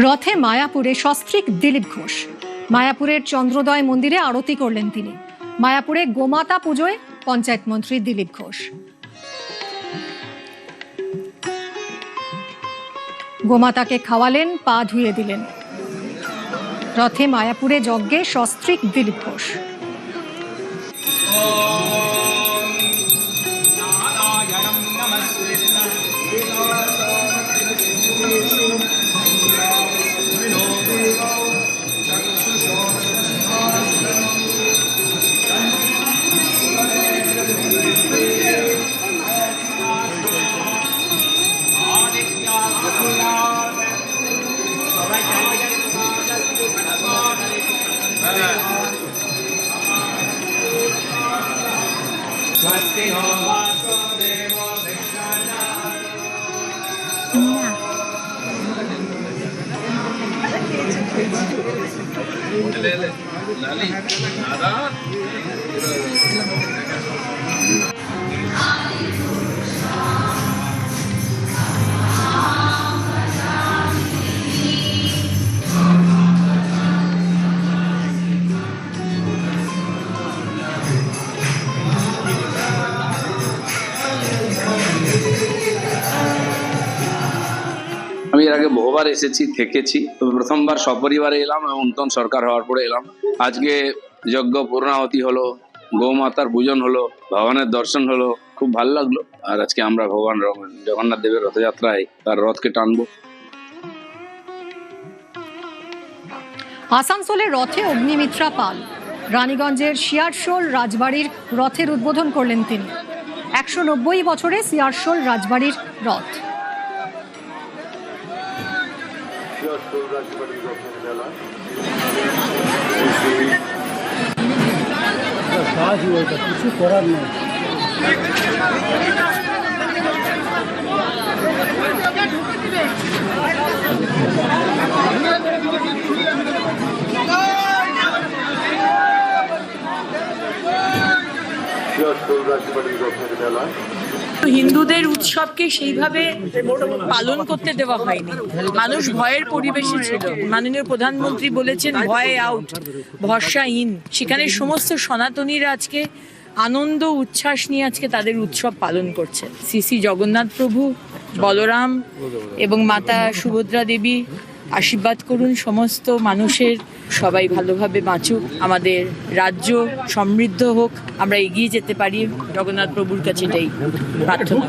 রথে মায়াপুরে সস্ত্রীক দিলীপ ঘোষ। মায়াপুরের চন্দ্রোদয় মন্দিরে আরতি করলেন তিনি। মায়াপুরে গোমাতা পুজোয় পঞ্চায়েত মন্ত্রী দিলীপ ঘোষ। গোমাতাকে খাওয়ালেন, পা ধুয়ে দিলেন। রথে মায়াপুরে যজ্ঞে সস্ত্রীক দিলীপ ঘোষ। আমি এর আগে বহুবার এসেছি, থেকেছি, তবে প্রথমবার সপরিবারে এলাম এবং নতুন সরকার হওয়ার পরে এলাম। আজকে যজ্ঞ পূর্ণাহতি হলো, গৌমাতার পূজন হলো, ভগবানের দর্শন হলো, খুব ভালো লাগলো। আর আজকে আমরা ভগবান জগন্নাথ দেবের রথযাত্রায় তার রথকে টানবো। আসানসোলের রথে অগ্নিমিত্রা পাল। রানীগঞ্জের শিয়ারশোল রাজবাড়ির রথের উদ্বোধন করলেন তিনি। 190 বছরে শিয়ারশোল রাজবাড়ির রথ। কিছু করার নেই। হিন্দুদের উৎসবকে সেইভাবে পালন করতে দেওয়া হয়নি। মানুষ ভয়ের পরিবেশে ছিল। মাননীয় প্রধানমন্ত্রী বলেছেন ভয়ে আউট, ভরসাহীন। সেখানে সমস্ত সনাতনীরা আজকে আনন্দ উচ্ছ্বাস নিয়ে আজকে তাদের উৎসব পালন করছে। শ্রী জগন্নাথ প্রভু, বলরাম এবং মাতা সুভদ্রা দেবী আশীর্বাদ করুন সমস্ত মানুষের, সবাই ভালোভাবে বাঁচুক, আমাদের রাজ্য সমৃদ্ধ হোক, আমরা এগিয়ে যেতে পারি। জগন্নাথ প্রভুর কাছে এটাই প্রার্থনা।